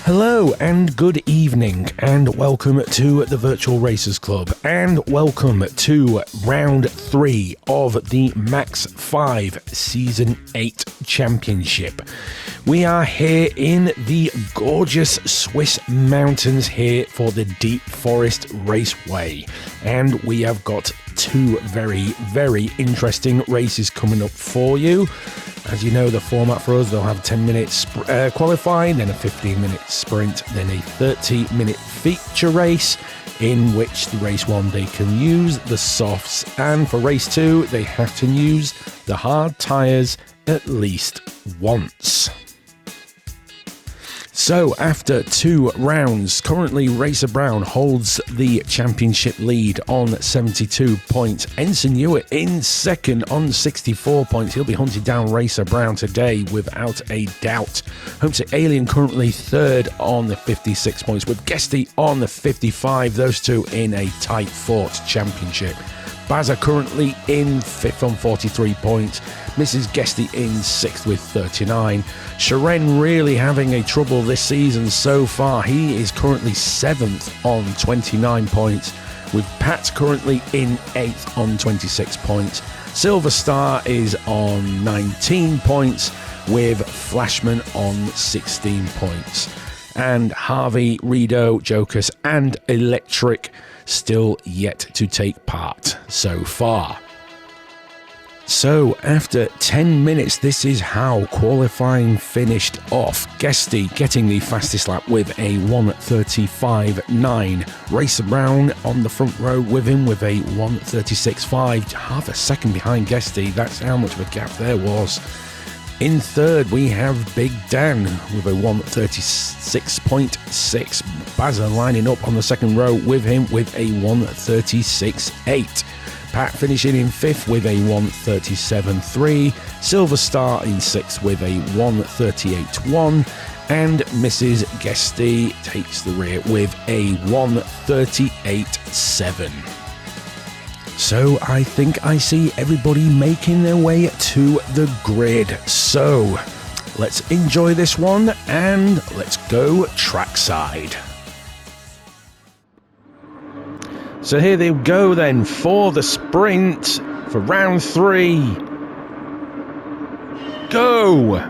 Hello and good evening, and welcome to the Virtual Racers Club, and welcome to round 3 of the MaX5 Season 8 Championship. We are here in the gorgeous Swiss mountains here for the Deep Forest Raceway, and we have got two very interesting races coming up for you. As you know, the format for us, they'll have 10 minutes qualifying, then a 15-minute sprint, then a 30-minute feature race, in which the race 1 they can use the softs, and for race 2 they have to use the hard tyres at least once. So after 2 rounds, currently Racer Brown holds the championship lead on 72 points. Ensign Hewitt in second on 64 points. He'll be hunting down Racer Brown today without a doubt. Homesick Alien currently third on the 56 points, with Guesty on the 55. Those two in a tight fought championship. Bazza currently in 5th on 43 points. Mrs. Guesty in 6th with 39. Sharen really having a trouble this season so far. He is currently 7th on 29 points, with Pat currently in 8th on 26 points. Silver Star is on 19 points, with Flashman on 16 points. And Harvey, Rido, Jokers and Electric still yet to take part so far. So after 10 minutes, this is how qualifying finished off. Guesty getting the fastest lap with a 1:35.9. Racer Brown on the front row with him with a 1:36.5. Half a second behind Guesty. That's how much of a gap there was. In third, we have Big Dan with a 1:36.6. Bazza lining up on the second row with him with a 1:36.8. Pat finishing in 5th with a 1:37.3. Silver Star in 6th with a 1:38.1. And Mrs. Guesty takes the rear with a 1:38.7. So I think I see everybody making their way to the grid. So let's enjoy this one and let's go trackside. So here they go then for the sprint for round 3. Go!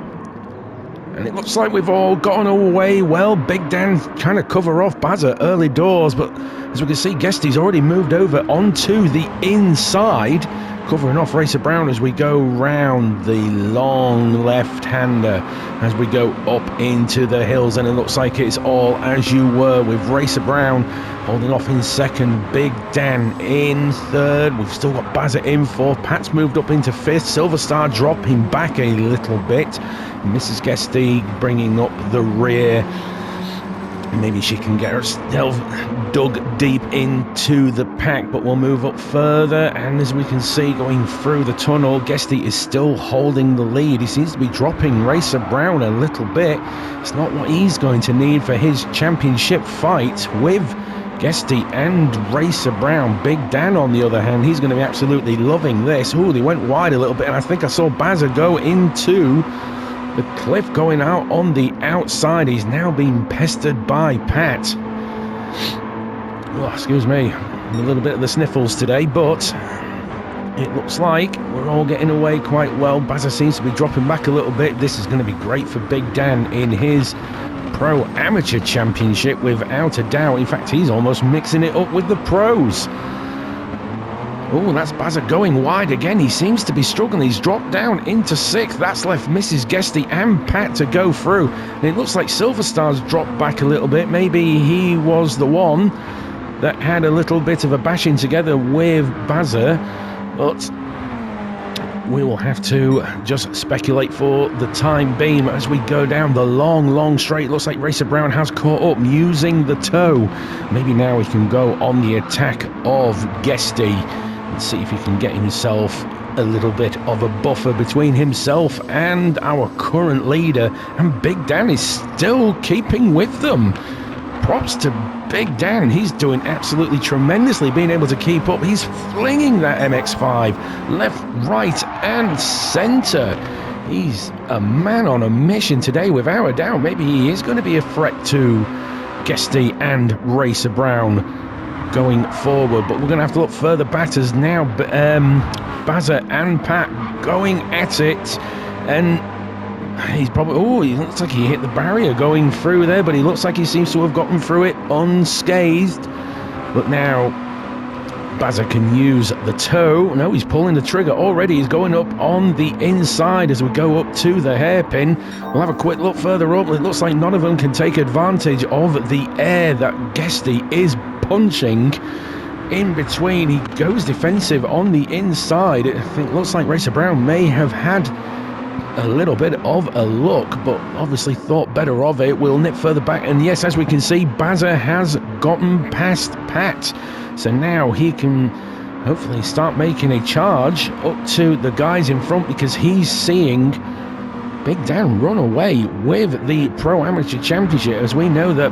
And it looks like we've all gotten away well. Big Dan trying to cover off Bazza early doors, but as we can see, Guesty's already moved over onto the inside, covering off Racer Brown as we go round the long left-hander as we go up into the hills, and it looks like it's all as you were, with Racer Brown holding off in second, Big Dan in third. We've still got Bazza in fourth. Pat's moved up into 5th. Silver Star dropping back a little bit. Mrs. Guesty bringing up the rear. Maybe she can get herself dug deep into the pack, but we'll move up further. And as we can see, going through the tunnel, Guesty is still holding the lead. He seems to be dropping Racer Brown a little bit. It's not what he's going to need for his championship fight with Guesty and Racer Brown. Big Dan, on the other hand, he's going to be absolutely loving this. Ooh, they went wide a little bit, and I think I saw Bazza go into the cliff going out on the outside. He's now being pestered by Pat. Oh, excuse me, a little bit of the sniffles today, but it looks like we're all getting away quite well. Bazza seems to be dropping back a little bit. This is going to be great for Big Dan in his Pro Amateur Championship, without a doubt. In fact, he's almost mixing it up with the pros. Oh, that's Bazza going wide again. He seems to be struggling. He's dropped down into 6th. That's left Mrs. Guesty and Pat to go through. And it looks like Silver Star's dropped back a little bit. Maybe he was the one that had a little bit of a bashing together with Bazza. But we will have to just speculate for the time being as we go down the long straight. Looks like Racer Brown has caught up using the toe. Maybe now he can go on the attack of Guesty and see if he can get himself a little bit of a buffer between himself and our current leader. And Big Dan is still keeping with them. Props to Big Dan. He's doing absolutely tremendously, being able to keep up. He's flinging that MX5 left, right and centre. He's a man on a mission today, without a doubt. Maybe he is going to be a threat to Guesty and Racer Brown going forward, but we're going to have to look further batters now. Bazza and Pat going at it, and he's probably, he looks like he hit the barrier going through there, but he looks like he seems to have gotten through it unscathed. But now Bazza can use the toe. No, he's pulling the trigger already. He's going up on the inside as we go up to the hairpin. We'll have a quick look further up. It looks like none of them can take advantage of the air that Guesty is punching in between. He goes defensive on the inside. I think it looks like Racer Brown may have had a little bit of a look, but obviously thought better of it. We'll nip further back, and yes, as we can see, Bazza has gotten past Pat, so now he can hopefully start making a charge up to the guys in front, because he's seeing Big Dan run away with the Pro Amateur Championship, as we know that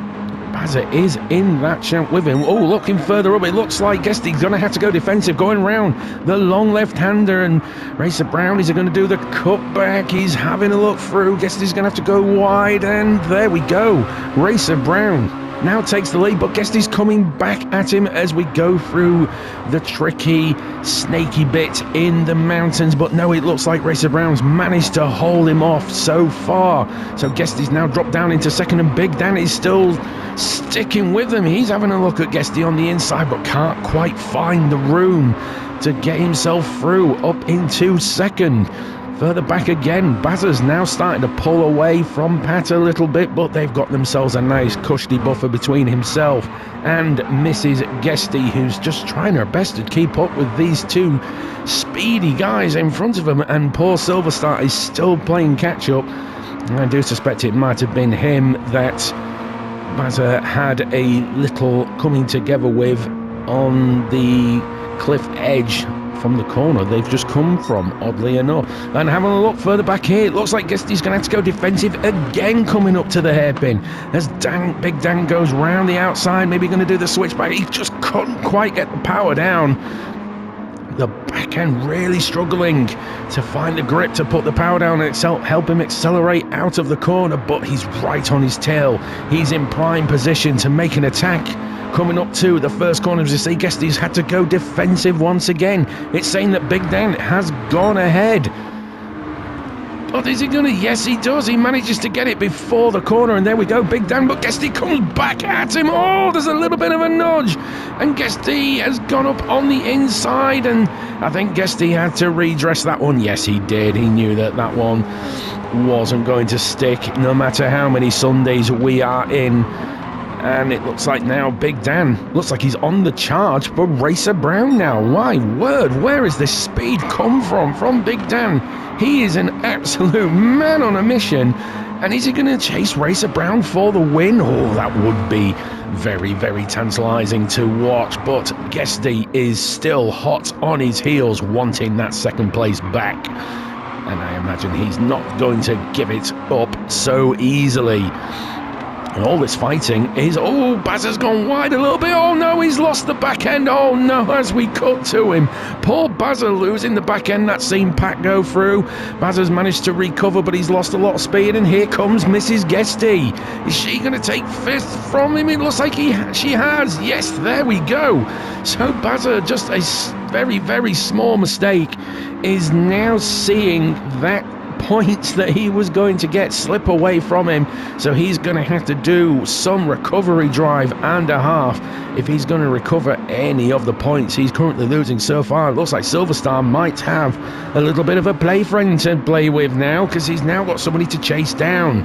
Bazza is in that champ with him. Oh, looking further up, it looks like Guesty's going to have to go defensive, going round the long left-hander, and Racer Brown is going to do the cutback. He's having a look through. Guesty's going to have to go wide, and there we go. Racer Brown now takes the lead, but Guesty's coming back at him as we go through the tricky, snaky bit in the mountains. But no, it looks like Racer Brown's managed to hold him off so far. So Guesty's now dropped down into second, and Big Dan is still sticking with him. He's having a look at Guesty on the inside, but can't quite find the room to get himself through up into second. Further back again, Bazza's now starting to pull away from Pat a little bit, but they've got themselves a nice cushy buffer between himself and Mrs. Guesty, who's just trying her best to keep up with these two speedy guys in front of him, and poor Silverstar is still playing catch up. I do suspect it might have been him that Bazza had a little coming together with on the cliff edge from the corner they've just come from, oddly enough. And having a look further back here, it looks like Guesty's going to have to go defensive again coming up to the hairpin as Big Dan goes round the outside, maybe going to do the switchback. He just couldn't quite get the power down. The back end really struggling to find the grip to put the power down and help him accelerate out of the corner, but he's right on his tail. He's in prime position to make an attack. Coming up to the first corner, as you see, Guesty's had to go defensive once again. It's saying that Big Dan has gone ahead. But is he going to? Yes, he does. He manages to get it before the corner, and there we go, Big Dan. But Guesty comes back at him. Oh, there's a little bit of a nudge. And Guesty has gone up on the inside, and I think Guesty had to redress that one. Yes, he did. He knew that that one wasn't going to stick, no matter how many Sundays we are in. And it looks like now Big Dan looks like he's on the charge for Racer Brown now. My word, where has this speed come from Big Dan? He is an absolute man on a mission. And is he going to chase Racer Brown for the win? Oh, that would be very, very tantalizing to watch. But Guesty is still hot on his heels, wanting that second place back. And I imagine he's not going to give it up so easily. And all this fighting is... Oh, Bazza's gone wide a little bit. Oh, no, he's lost the back end. Oh, no, as we cut to him. Poor Bazza losing the back end. That's seen Pat go through. Bazza's managed to recover, but he's lost a lot of speed. And here comes Mrs. Guesty. Is she going to take fifth from him? It looks like she has. Yes, there we go. So Bazza, just a very, very small mistake, is now seeing that points that he was going to get slip away from him, so he's going to have to do some recovery drive and a half if he's going to recover any of the points he's currently losing so far. It looks like Silverstar might have a little bit of a play friend to play with now, because he's now got somebody to chase down.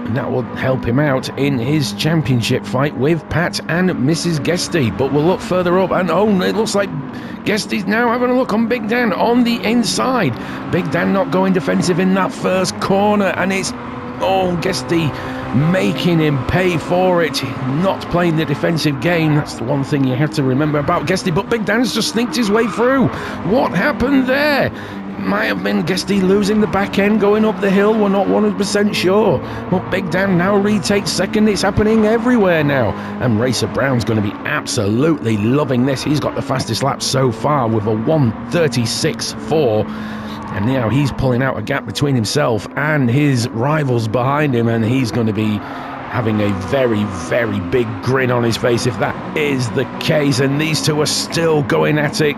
and that will help him out in his championship fight with Pat and Mrs. Guesty. But we'll look further up, and oh, it looks like Guesty's now having a look on Big Dan on the inside. Big Dan not going defensive in that first corner, and it's Guesty making him pay for it, not playing the defensive game. That's the one thing you have to remember about Guesty. But Big Dan's just sneaked his way through. What happened there? Might have been Guesty losing the back end going up the hill. We're not 100% sure. But Big Dan now retakes second. It's happening everywhere now. And Racer Brown's going to be absolutely loving this. He's got the fastest lap so far with a 1:36.4. And now he's pulling out a gap between himself and his rivals behind him, and he's going to be having a very, very big grin on his face if that is the case. And these two are still going at it.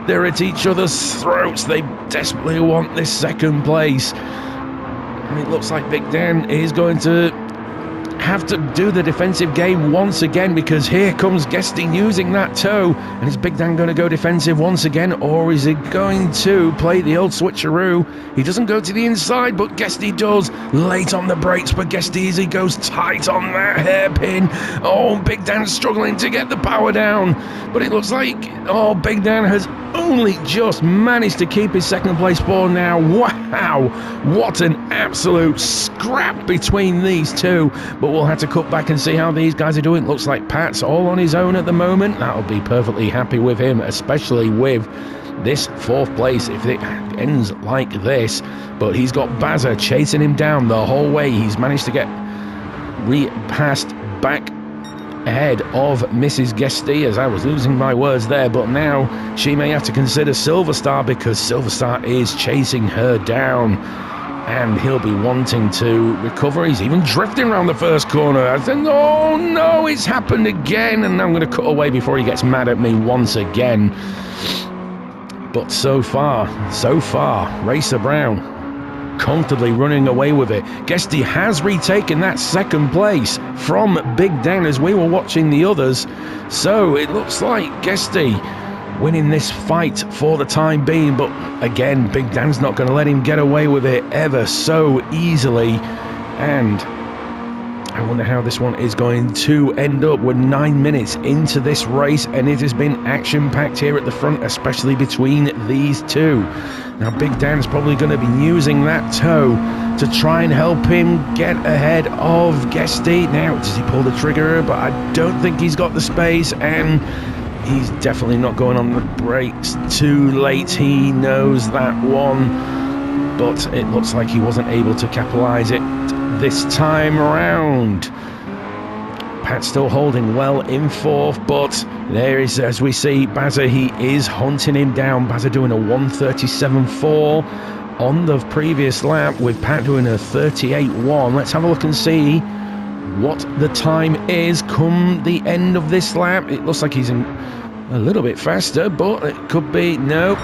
They're at each other's throats. They desperately want this second place. And it looks like Big Dan is going to have to do the defensive game once again, because here comes Guesty using that toe. And is Big Dan going to go defensive once again, or is he going to play the old switcheroo? He doesn't go to the inside, but Guesty does. Late on the brakes for Guesty as he goes tight on that hairpin. Big Dan's struggling to get the power down, but it looks like Big Dan has only just managed to keep his second place spot now. Wow, what an absolute scrap between these two. But we'll have to cut back and see how these guys are doing. Looks like Pat's all on his own at the moment. That'll be perfectly happy with him, especially with this fourth place if it ends like this. But he's got Bazza chasing him down the whole way. He's managed to get repassed back ahead of Mrs. Guesty, as I was losing my words there, but now she may have to consider Silverstar, because Silverstar is chasing her down and he'll be wanting to recover. He's even drifting around the first corner. I think, oh no, it's happened again, and I'm going to cut away before he gets mad at me once again. But so far, Racer Brown comfortably running away with it. Guesty has retaken that second place from Big Dan as we were watching the others. So it looks like Guesty winning this fight for the time being. But again, Big Dan's not going to let him get away with it ever so easily. And I wonder how this one is going to end up. We're 9 minutes into this race, and it has been action-packed here at the front, especially between these two. Now, Big Dan's probably going to be using that toe to try and help him get ahead of Guesty. Now, does he pull the trigger? But I don't think he's got the space, and he's definitely not going on the brakes too late. He knows that one, but it looks like he wasn't able to capitalize it this time around. Pat still holding well in fourth, but there is, as we see, Bazza, he is hunting him down. Bazza doing a 1:37.4 on the previous lap, with Pat doing a 38.1. Let's have a look and see what the time is come the end of this lap. It looks like he's a little bit faster, but it could be, nope,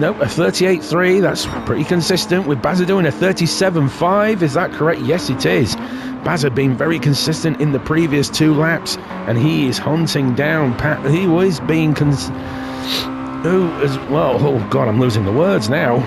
a 38.3. That's pretty consistent, with Bazza doing a 37.5. Is that correct? Yes, it is. Bazza being very consistent in the previous two laps, and he is hunting down Pat. He was being oh god, I'm losing the words now.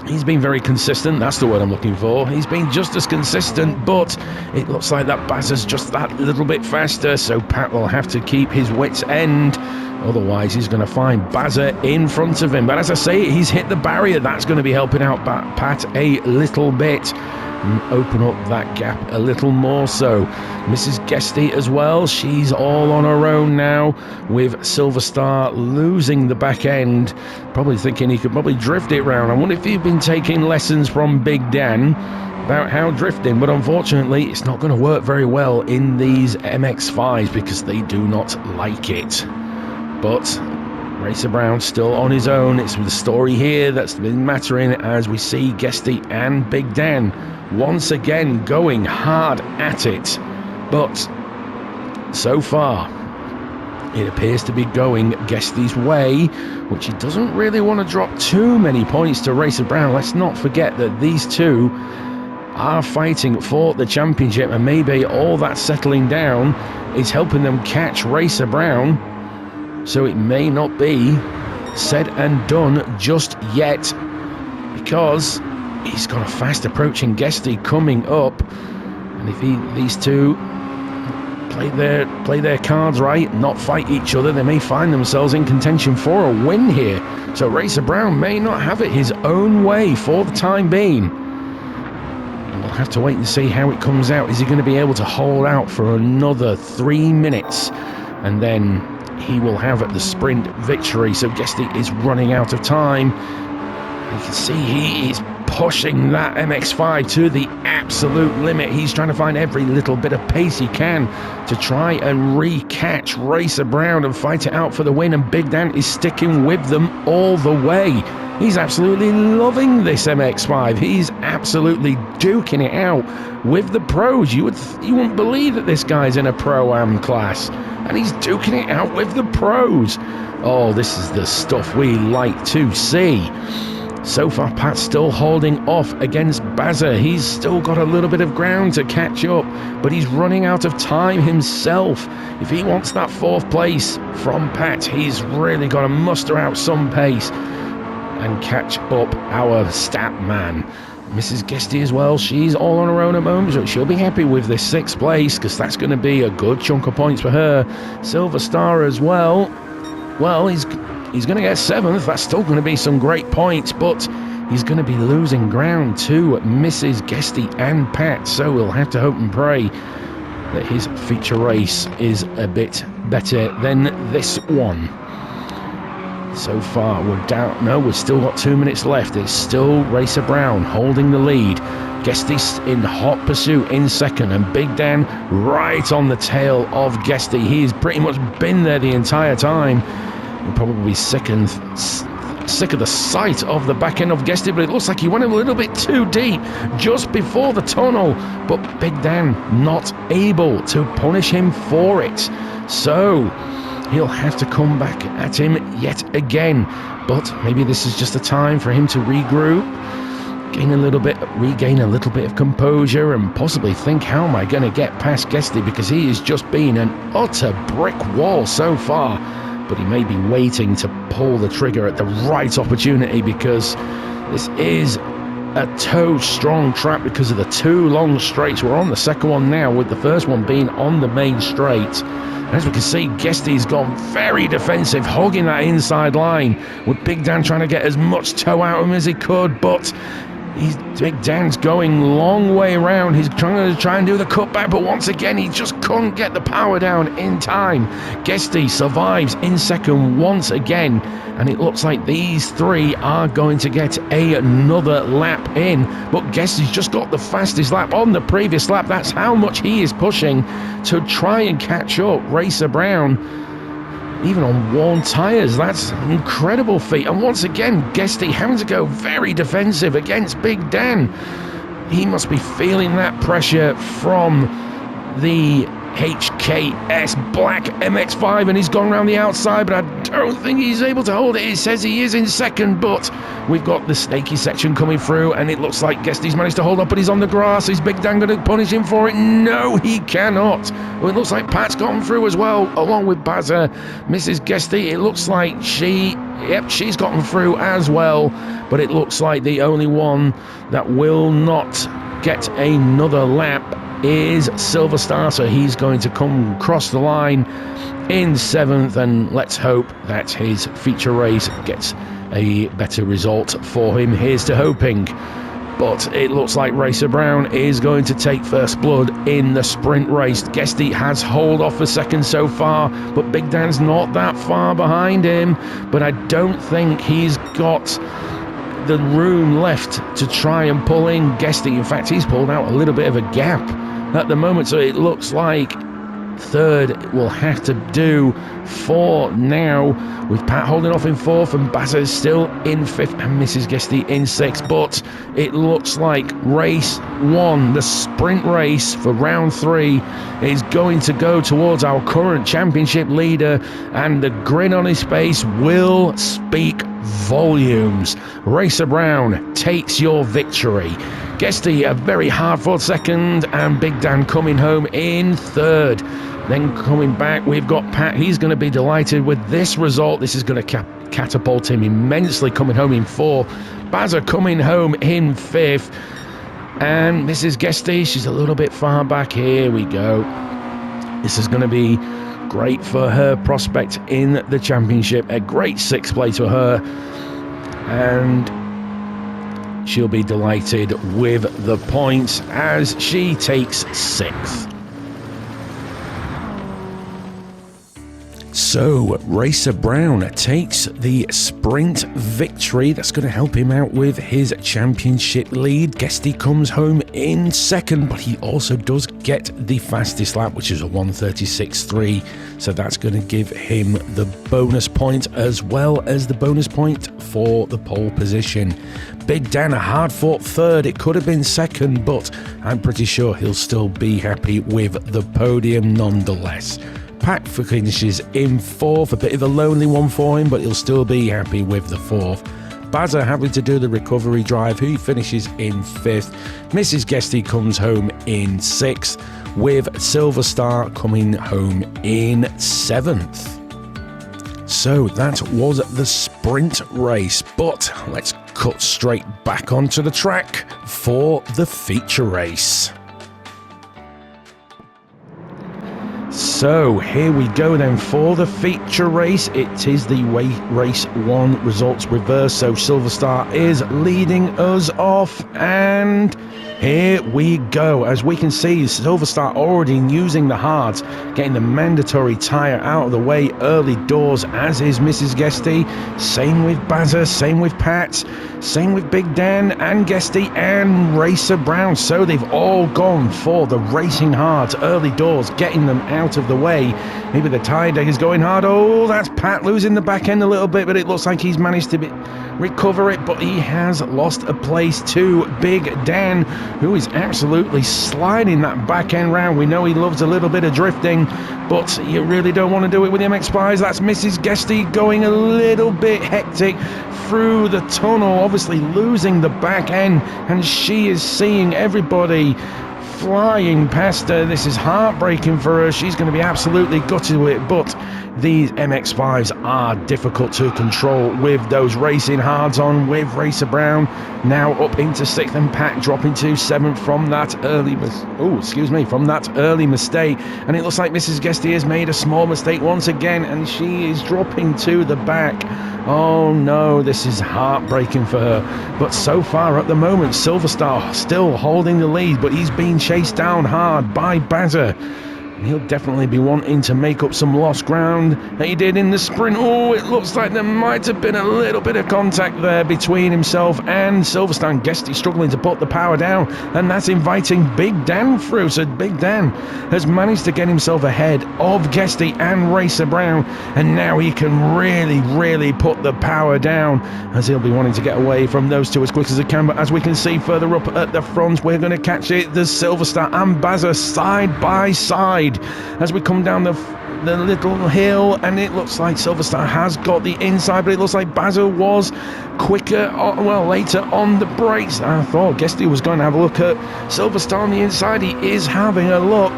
He's been very consistent, that's the word I'm looking for. He's been just as consistent, but it looks like that Bazza's just that little bit faster, so Pat will have to keep his wits end. Otherwise, he's going to find Bazza in front of him. But as I say, he's hit the barrier. That's going to be helping out Pat a little bit and open up that gap a little more so. Mrs. Guesty as well, she's all on her own now, with Silverstar losing the back end, probably thinking he could probably drift it round. I wonder if he'd been taking lessons from Big Dan about how drifting, but unfortunately it's not going to work very well in these MX5s because they do not like it. But Racer Brown still on his own. It's the story here that's been mattering, as we see Guesty and Big Dan once again going hard at it. But so far it appears to be going Guesty's way, which he doesn't really want to drop too many points to Racer Brown. Let's not forget that these two are fighting for the championship, and maybe all that settling down is helping them catch Racer Brown. So it may not be said and done just yet, because he's got a fast approaching Guesty coming up. And if these two play their cards right, not fight each other, they may find themselves in contention for a win here. So Racer Brown may not have it his own way for the time being. We'll have to wait and see how it comes out. Is he going to be able to hold out for another 3 minutes? And then he will have the sprint victory. So Guesty is running out of time. You can see he is pushing that MX5 to the absolute limit. He's trying to find every little bit of pace he can to try and re-catch Racer Brown and fight it out for the win. And Big Dan is sticking with them all the way. He's absolutely loving this MX5. He's absolutely duking it out with the pros. You wouldn't believe that this guy's in a Pro-Am class, and he's duking it out with the pros. Oh, this is the stuff we like to see. So far, Pat's still holding off against Bazza. He's still got a little bit of ground to catch up, but he's running out of time himself. If he wants that 4th place from Pat, he's really got to muster out some pace and catch up our stat man. Mrs. Guesty as well, she's all on her own at the moment, so she'll be happy with this 6th place, because that's going to be a good chunk of points for her. Silver Star as well, he's going to get 7th. That's still going to be some great points, but he's going to be losing ground to Mrs. Guesty and Pat, so we'll have to hope and pray that his feature race is a bit better than this one. So far, we're down. No, we've still got 2 minutes left. It's still Racer Brown holding the lead. Guesty in hot pursuit in 2nd, and Big Dan right on the tail of Guesty. He's pretty much been there the entire time. He'll probably be sick of the sight of the back end of Guesty, but it looks like he went a little bit too deep just before the tunnel. But Big Dan not able to punish him for it. So he'll have to come back at him yet again, but maybe this is just a time for him to regroup, regain a little bit of composure, and possibly think, how am I going to get past Guesty, because he has just been an utter brick wall so far. But he may be waiting to pull the trigger at the right opportunity, because this is a toe-strong trap because of the 2 long straights. We're on the 2nd one now, with the 1st one being on the main straight. As we can see, Guesty's gone very defensive, hogging that inside line, with Big Dan trying to get as much toe out of him as he could, but Big Dan's going long way around. He's trying to do the cutback, but once again, he just couldn't get the power down in time. Guesty survives in 2nd once again, and it looks like these 3 are going to get another lap in, but Guesty's just got the fastest lap on the previous lap. That's how much he is pushing to try and catch up Racer Brown, even on worn tyres. That's an incredible feat. And once again, Guesty having to go very defensive against Big Dan. He must be feeling that pressure from the HKS Black MX5, and he's gone around the outside, but I don't think he's able to hold it. It says he is in 2nd, but we've got the snaky section coming through, and it looks like Guesty's managed to hold up, but he's on the grass. Is Big Dan going to punish him for it? No, he cannot. Well, it looks like Pat's gone through as well, along with Bazza. Mrs. Guesty, it looks like she's gotten through as well, but it looks like the only one that will not get another lap is Silver Star, so he's going to come across the line in 7th, and let's hope that his feature race gets a better result for him. Here's to hoping. But it looks like Racer Brown is going to take first blood in the sprint race. Guesty has hold off for 2nd so far, but Big Dan's not that far behind him, but I don't think he's got the room left to try and pull in Guesty. In fact, he's pulled out a little bit of a gap at the moment, so it looks like 3rd will have to do for now, with Pat holding off in 4th and Bazza still in 5th and Mrs. Guesty in 6th. But it looks like race 1, the sprint race for round 3, is going to go towards our current championship leader, and the grin on his face will speak volumes. Racer Brown takes your victory. Guesty a very hard-fought 2nd, and Big Dan coming home in 3rd. Then coming back, we've got Pat. He's going to be delighted with this result. This is going to catapult him immensely, coming home in 4th. Bazza coming home in 5th. And Mrs. Guesty, she's a little bit far back. Here we go. This is going to be great for her prospect in the championship. A great 6th place for her. And she'll be delighted with the points as she takes 6th. So, Racer Brown takes the sprint victory. That's going to help him out with his championship lead. Guesty comes home in 2nd, but he also does get the fastest lap, which is a 1:36.3. So that's going to give him the bonus point as well as the bonus point for the pole position. Big Dan, a hard-fought 3rd. It could have been 2nd, but I'm pretty sure he'll still be happy with the podium nonetheless. Pat finishes in 4th, a bit of a lonely one for him, but he'll still be happy with the 4th. Bazza having to do the recovery drive, he finishes in 5th. Mrs. Guesty comes home in 6th, with Silver Star coming home in 7th. So that was the sprint race, but let's cut straight back onto the track for the feature race. So here we go then for the feature race. It is the race 1 results reverse. So Silver Star is leading us off, and here we go. As we can see, Silver Star already using the hards, getting the mandatory tyre out of the way early doors, as is Mrs. Guesty. Same with Bazza, same with Pat, same with Big Dan and Guesty and Racer Brown. So they've all gone for the racing hards early doors, getting them out of the way. Maybe the tyre deck is going hard. Oh, that's Pat losing the back end a little bit, but it looks like he's managed to recover it, but he has lost a place to Big Dan, who is absolutely sliding that back end round. We know he loves a little bit of drifting, but you really don't want to do it with the MX5s. That's Mrs. Guesty going a little bit hectic through the tunnel, obviously losing the back end, and she is seeing everybody flying past her. This is heartbreaking for her. She's going to be absolutely gutted with it, but these MX5s are difficult to control with those racing hards on, with Racer Brown now up into 6th and Pat dropping to 7th from that early mistake. And it looks like Mrs. Guesty has made a small mistake once again, and she is dropping to the back. Oh no, this is heartbreaking for her. But so far at the moment, Silver Star still holding the lead, but he's being chased down hard by Bazza. He'll definitely be wanting to make up some lost ground that he did in the sprint. Oh, it looks like there might have been a little bit of contact there between himself and Silverstone. Guesty struggling to put the power down, and that's inviting Big Dan through. So Big Dan has managed to get himself ahead of Guesty and Racer Brown, and now he can really put the power down, as he'll be wanting to get away from those two as quick as he can. But as we can see further up at the front, we're going to catch it. There's Silverstar and Bazza side by side as we come down the little hill, and it looks like Silverstar has got the inside, but it looks like Bazza was quicker, later on the brakes. I thought Guesty was going to have a look at Silverstar on the inside. He is having a look.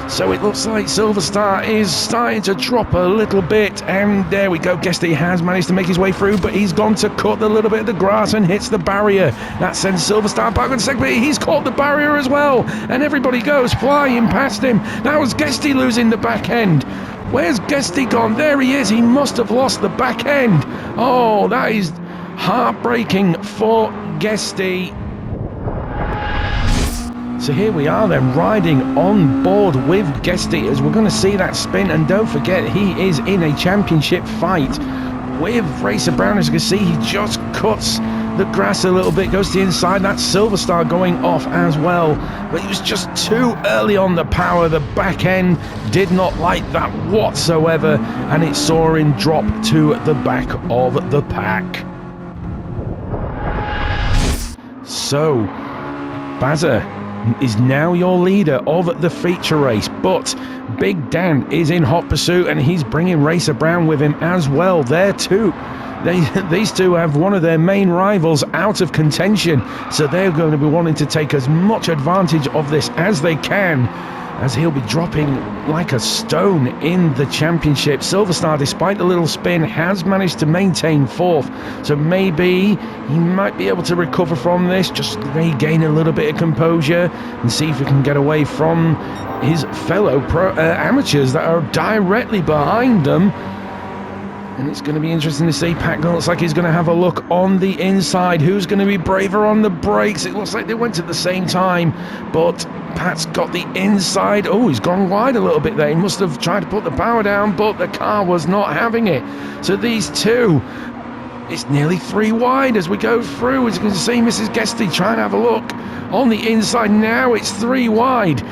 So it looks like Silverstar is starting to drop a little bit, and there we go. Guesty has managed to make his way through, but he's gone to cut a little bit of the grass and hits the barrier. That sends Silverstar back on second, but he's caught the barrier as well, and everybody goes flying past him. That was Guesty losing the back end. Where's Guesty gone? There he is. He must have lost the back end. Oh, that is heartbreaking for Guesty. So here we are then, riding on board with Guesty as we're going to see that spin. And don't forget, he is in a championship fight with Racer Brown. As you can see, he just cuts the grass a little bit, goes to the inside. That's Silverstar going off as well, but he was just too early on the power. The back end did not like that whatsoever, and it saw him drop to the back of the pack. So Bazza is now your leader of the feature race, but Big Dan is in hot pursuit, and he's bringing Racer Brown with him as well. These two have one of their main rivals out of contention, so they're going to be wanting to take as much advantage of this as they can. as he'll be dropping like a stone in the championship. Silverstar, despite the little spin, has managed to maintain fourth, so maybe he might be able to recover from this, just regain a little bit of composure and see if we can get away from his fellow amateurs that are directly behind them. And it's going to be interesting to see. Pat looks like he's going to have a look on the inside. Who's going to be braver on the brakes? It looks like they went at the same time, but Pat's got the inside. Oh, he's gone wide a little bit there. He must have tried to put the power down, but the car was not having it. So these two, it's nearly 3 wide as we go through. As you can see, Mrs. Guesty trying to have a look on the inside. Now it's 3 wide.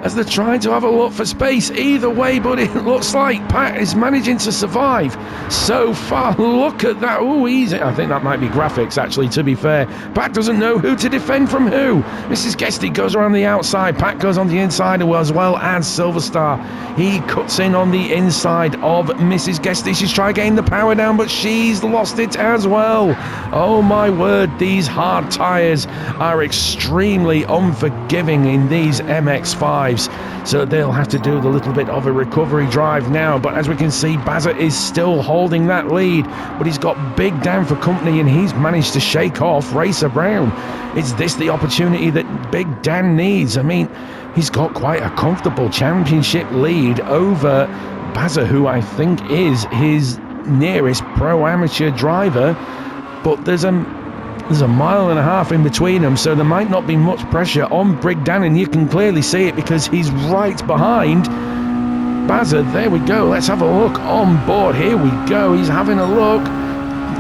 As they're trying to have a look for space either way, but it looks like Pat is managing to survive so far. Look at that. Oh, easy. I think that might be graphics, actually, to be fair. Pat doesn't know who to defend from who. Mrs. Guesty goes around the outside. Pat goes on the inside as well as Silverstar. He cuts in on the inside of Mrs. Guesty. She's trying to gain the power down, but she's lost it as well. Oh, my word. These hard tyres are extremely unforgiving in these MX5s. So they'll have to do the little bit of a recovery drive now. But as we can see, Bazza is still holding that lead, but he's got Big Dan for company, and he's managed to shake off Racer Brown. Is this the opportunity that Big Dan needs? I mean, he's got quite a comfortable championship lead over Bazza, who I think is his nearest pro-amateur driver, but there's a 1.5 miles in between them, so there might not be much pressure on Big Dan, and you can clearly see it because he's right behind Bazza. There we go. Let's have a look on board. Here we go. He's having a look,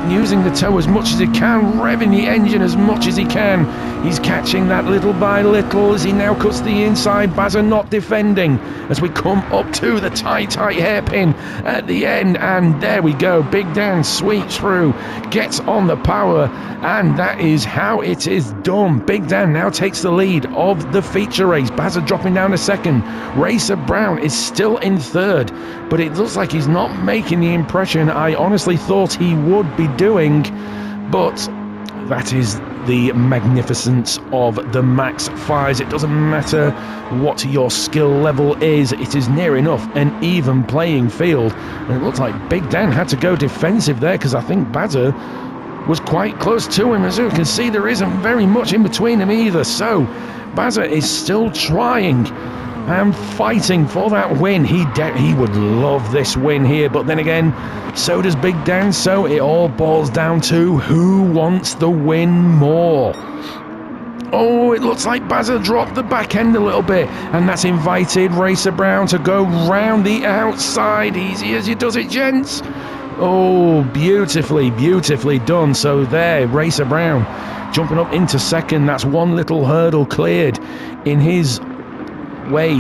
using the tow as much as he can, revving the engine as much as he can. He's catching that little by little as he now cuts the inside. Bazza not defending as we come up to the tight hairpin at the end, and there we go. Big Dan sweeps through, gets on the power, and that is how it is done. Big Dan now takes the lead of the feature race. Bazza dropping down to second. Racer Brown is still in third, but it looks like he's not making the impression I honestly thought he would be doing. But that is the magnificence of the MaX5s. It doesn't matter what your skill level is, it is near enough an even playing field. And it looks like Big Dan had to go defensive there, because I think Bazza was quite close to him. As you can see, there isn't very much in between them either, so Bazza is still trying and fighting for that win. He would love this win here, but then again, so does Big Dan, so it all boils down to who wants the win more. Oh, it looks like Bazza dropped the back end a little bit, and that's invited Racer Brown to go round the outside. Easy as he does it, gents. Oh, beautifully done. So there, Racer Brown jumping up into second. That's one little hurdle cleared in his way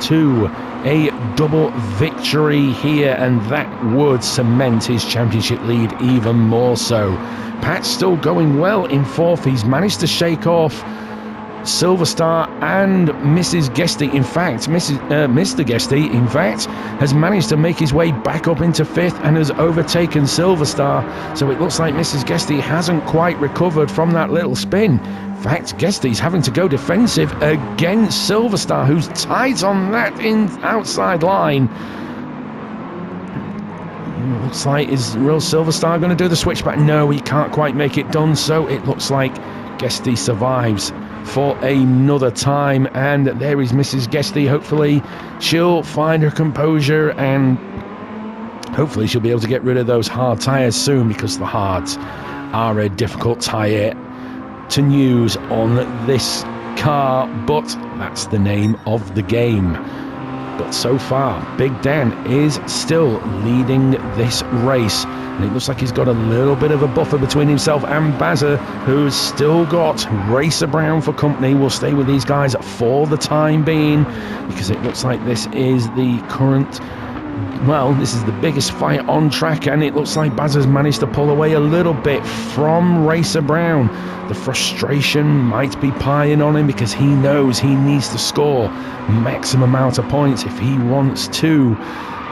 to a double victory here, and that would cement his championship lead even more so. Pat's still going well in fourth. He's managed to shake off Silverstar and Mrs. Guesty. In fact, Mr. Guesty, in fact, has managed to make his way back up into fifth and has overtaken Silverstar. So it looks like Mrs. Guesty hasn't quite recovered from that little spin. In fact, Guesty's having to go defensive against Silverstar, who's tight on that outside line. Looks like, is real Silverstar going to do the switchback? No, he can't quite make it done, so it looks like Guesty survives for another time. And there is Mrs. Guesty. Hopefully she'll find her composure, and hopefully she'll be able to get rid of those hard tyres soon, because the hards are a difficult tyre to use on this car, but that's the name of the game. But so far, Big Dan is still leading this race, and it looks like he's got a little bit of a buffer between himself and Bazza, who's still got Racer Brown for company. We'll stay with these guys for the time being, because it looks like this is the current, well, this is the biggest fight on track, and it looks like Bazza's managed to pull away a little bit from Racer Brown. The frustration might be piling on him, because he knows he needs to score maximum amount of points if he wants to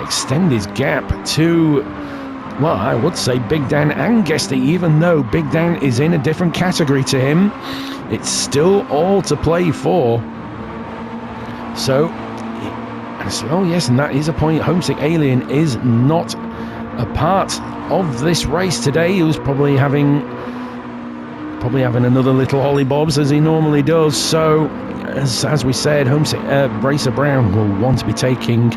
extend his gap to, well, I would say Big Dan and Guesty. Even though Big Dan is in a different category to him, it's still all to play for. So, oh yes, and that is a point. Homesick Alien is not a part of this race today. He was probably having another little hollybobs as he normally does. So, as we said, Homesick Racer Brown will want to be taking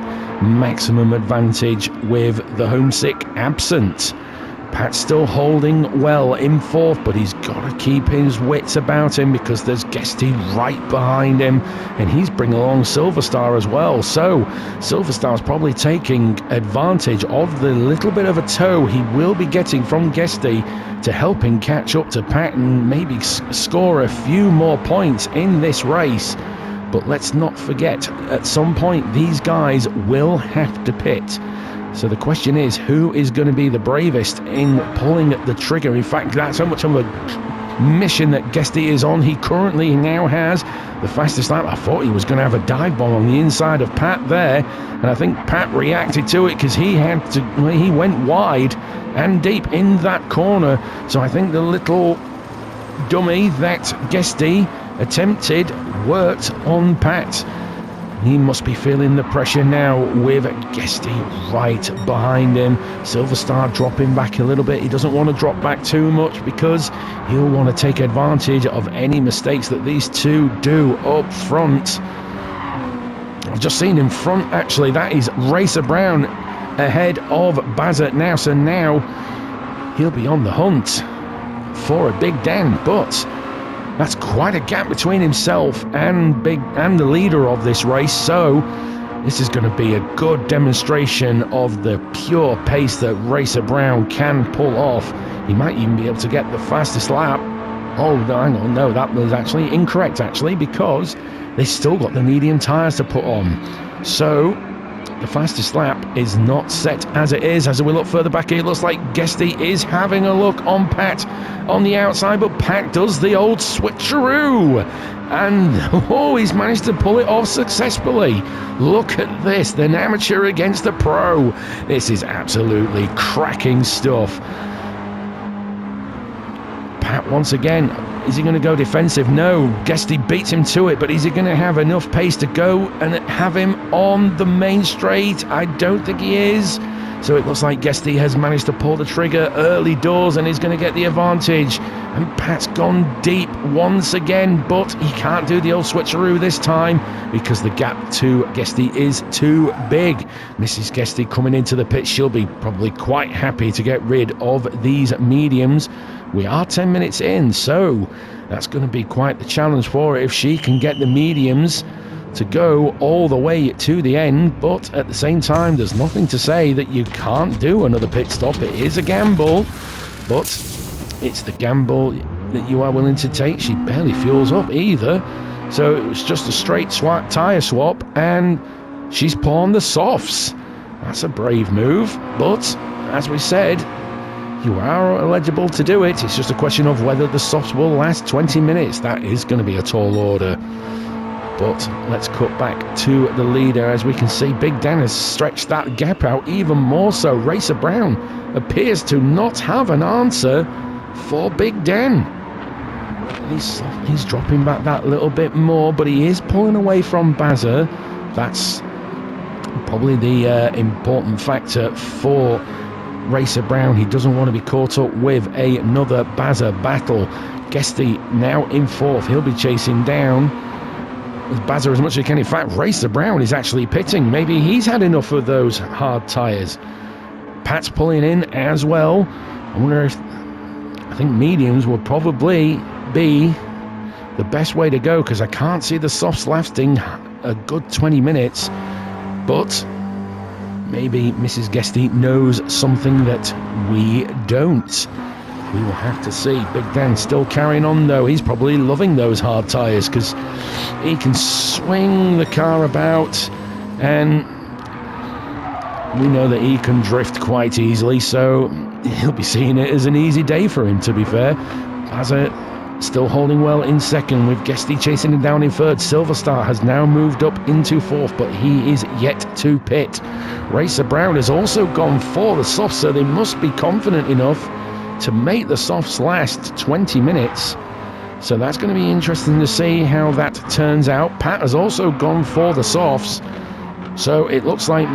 maximum advantage with the Homesick absent. Pat's still holding well in fourth, but he's got to keep his wits about him because there's Guesty right behind him, and he's bringing along Silverstar as well. So Silverstar's probably taking advantage of the little bit of a tow he will be getting from Guesty to help him catch up to Pat and maybe score a few more points in this race. But let's not forget, at some point these guys will have to pit. So the question is, who is going to be the bravest in pulling the trigger? In fact, that's how much of a mission that Guesty is on. He currently now has the fastest lap. I thought he was going to have a dive bomb on the inside of Pat there, and I think Pat reacted to it because he went wide and deep in that corner. So I think the little dummy that Guesty attempted worked on Pat. He must be feeling the pressure now with Guesty right behind him. Silverstar dropping back a little bit. He doesn't want to drop back too much because he'll want to take advantage of any mistakes that these two do up front. I've just seen in front, actually, that is Racer Brown ahead of Bazza now. So now he'll be on the hunt for a Big Dan, but that's quite a gap between himself and the leader of this race. So this is going to be a good demonstration of the pure pace that Racer Brown can pull off. He might even be able to get the fastest lap. Oh, hang on, no, that was actually incorrect, because they still got the medium tyres to put on. So the fastest lap is not set as it is. As we look further back here, it looks like Guesty is having a look on Pat on the outside, but Pat does the old switcheroo, and he's managed to pull it off successfully. Look at this, the amateur against the pro. This is absolutely cracking stuff. Pat once again, is he going to go defensive? No, Guesty beats him to it, but is he going to have enough pace to go and have him on the main straight? I don't think he is. So it looks like Guesty has managed to pull the trigger early doors and is going to get the advantage. And Pat's gone deep once again, but he can't do the old switcheroo this time because the gap to Guesty is too big. Mrs. Guesty coming into the pit, she'll be probably quite happy to get rid of these mediums. We are 10 minutes in, so that's going to be quite the challenge for her if she can get the mediums to go all the way to the end. But at the same time, there's nothing to say that you can't do another pit stop. It is a gamble, but it's the gamble that you are willing to take. She barely fuels up either, so it was just a straight tyre swap, and she's pawned the softs. That's a brave move, but as we said, you are eligible to do it. It's just a question of whether the softs will last 20 minutes. That is going to be a tall order. But let's cut back to the leader. As we can see, Big Dan has stretched that gap out even more so. Racer Brown appears to not have an answer for Big Dan. He's dropping back that little bit more, but he is pulling away from Bazza. That's probably the important factor for Racer Brown. He doesn't want to be caught up with another Bazza battle. Guesty now in fourth. He'll be chasing down Bazza as much as he can. In fact, Racer Brown is actually pitting. Maybe he's had enough of those hard tyres. Pat's pulling in as well. I wonder if... I think mediums would probably be the best way to go, because I can't see the softs lasting a good 20 minutes. But maybe Mrs. Guesty knows something that we don't. We will have to see. Big Dan still carrying on though. He's probably loving those hard tyres because he can swing the car about, and we know that he can drift quite easily, so he'll be seeing it as an easy day for him, to be fair. Bazza still holding well in second, with Guesty chasing him down in third. Silverstar has now moved up into fourth, but he is yet to pit. Racer Brown has also gone for the softs, so they must be confident enough to make the softs last 20 minutes. So that's going to be interesting to see how that turns out. Pat has also gone for the softs. So it looks like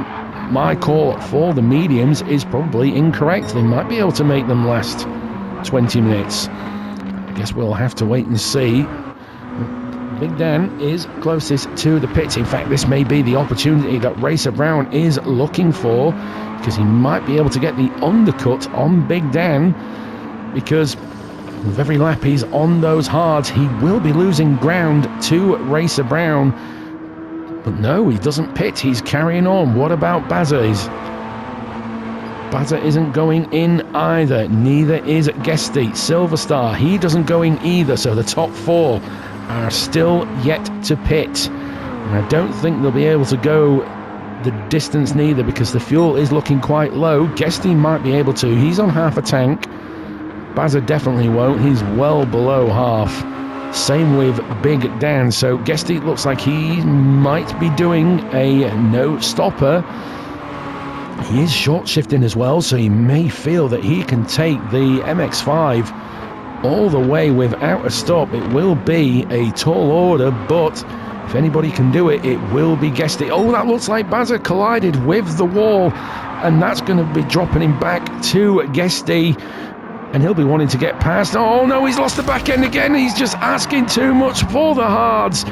my call for the mediums is probably incorrect. They might be able to make them last 20 minutes. I guess we'll have to wait and see. Big Dan is closest to the pits. In fact, this may be the opportunity that Racer Brown is looking for, because he might be able to get the undercut on Big Dan, because with every lap he's on those hards, he will be losing ground to Racer Brown. But no, he doesn't pit. He's carrying on. What about Bazza? Bazza isn't going in either. Neither is Guesty. Silver Star, he doesn't go in either. So the top four are still yet to pit. And I don't think they'll be able to go the distance neither, because the fuel is looking quite low. Guesty might be able to. He's on half a tank. Bazza definitely won't. He's well below half. Same with Big Dan. So Guesty looks like he might be doing a no stopper. He is short shifting as well, so he may feel that he can take the MX5 all the way without a stop. It will be a tall order, but if anybody can do it, it will be Guesty. Oh, that looks like Bazza collided with the wall, and that's going to be dropping him back to Guesty, and he'll be wanting to get past. Oh no, he's lost the back end again. He's just asking too much for the hards.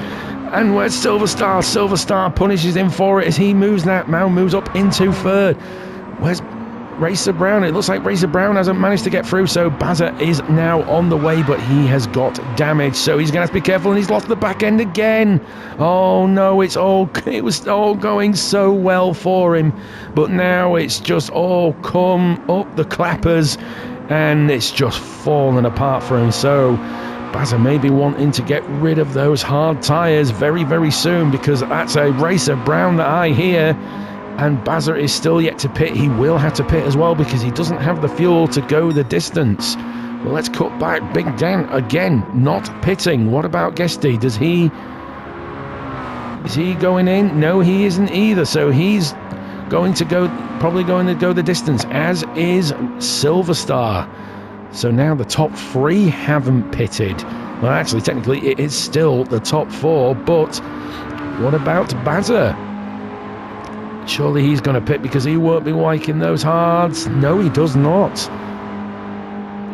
And where's Silver Star? Silver Star punishes him for it as he moves up into third. Where's Racer Brown? It looks like Racer Brown hasn't managed to get through, so Bazza is now on the way, but he has got damage, so he's going to have to be careful, and he's lost the back end again. Oh no, it was all going so well for him, but now it's just all come up the clappers, and it's just fallen apart for him. So Bazza may be wanting to get rid of those hard tyres very, very soon, because that's a Racer Brown that I hear. And Bazza is still yet to pit. He will have to pit as well, because he doesn't have the fuel to go the distance. Well, let's cut back. Big Dan again not pitting. What about Guesty? Is he going in? No, he isn't either. So he's probably going to go the distance, as is Silver Star. So now the top three haven't pitted. Well, actually, technically, it is still the top four, but what about Bazza? Surely he's going to pit, because he won't be liking those hards. No, he does not.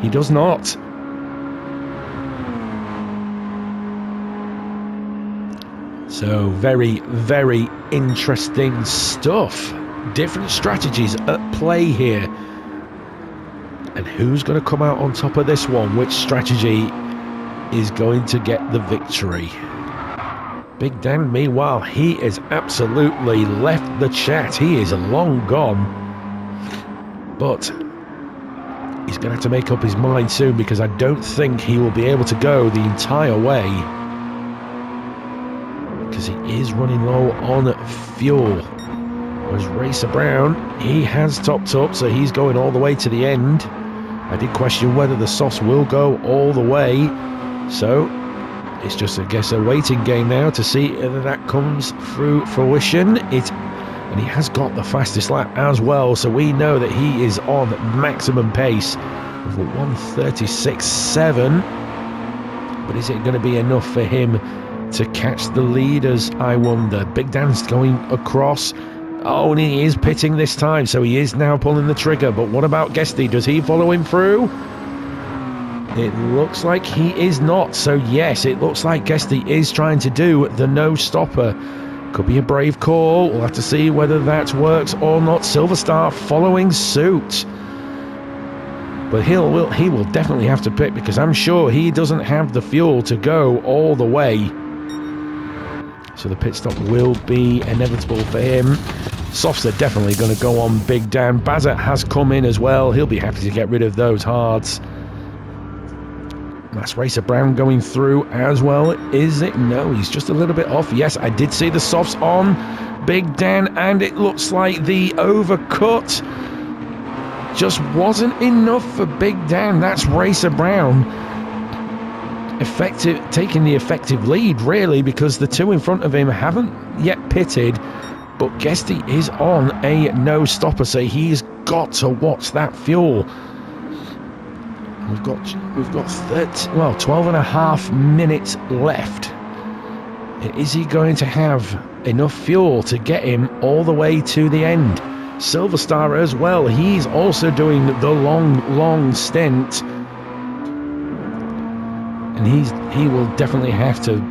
He does not. So very, very interesting stuff. Different strategies at play here. And who's going to come out on top of this one? Which strategy is going to get the victory? Big Dan, meanwhile, he is absolutely left the chat. He is long gone. But he's going to have to make up his mind soon, because I don't think he will be able to go the entire way, because he is running low on fuel. Whereas Racer Brown, he has topped up, so he's going all the way to the end. I did question whether the softs will go all the way, so it's just, I guess, a waiting game now to see whether that comes through fruition. And he has got the fastest lap as well, so we know that he is on maximum pace of 1:36.7. But is it going to be enough for him to catch the leaders, I wonder? Big Dan's going across. Oh, and he is pitting this time, so he is now pulling the trigger. But what about Guesty? Does he follow him through? It looks like he is not. So yes, it looks like Guesty is trying to do the no stopper. Could be a brave call. We'll have to see whether that works or not. Silver Star following suit. But he will definitely have to pit, because I'm sure he doesn't have the fuel to go all the way. So the pit stop will be inevitable for him. Softs are definitely going to go on Big Dan. Bazza has come in as well. He'll be happy to get rid of those hards. That's Racer Brown going through as well. Is it? No, he's just a little bit off. Yes, I did see the softs on Big Dan, and it looks like the overcut just wasn't enough for Big Dan. That's Racer Brown taking the effective lead, really, because the two in front of him haven't yet pitted, but Guesty is on a no stopper, so he's got to watch that fuel. We've got 12 and a half minutes left. Is he going to have enough fuel to get him all the way to the end? Silver Star as well, he's also doing the long stint, and he will definitely have to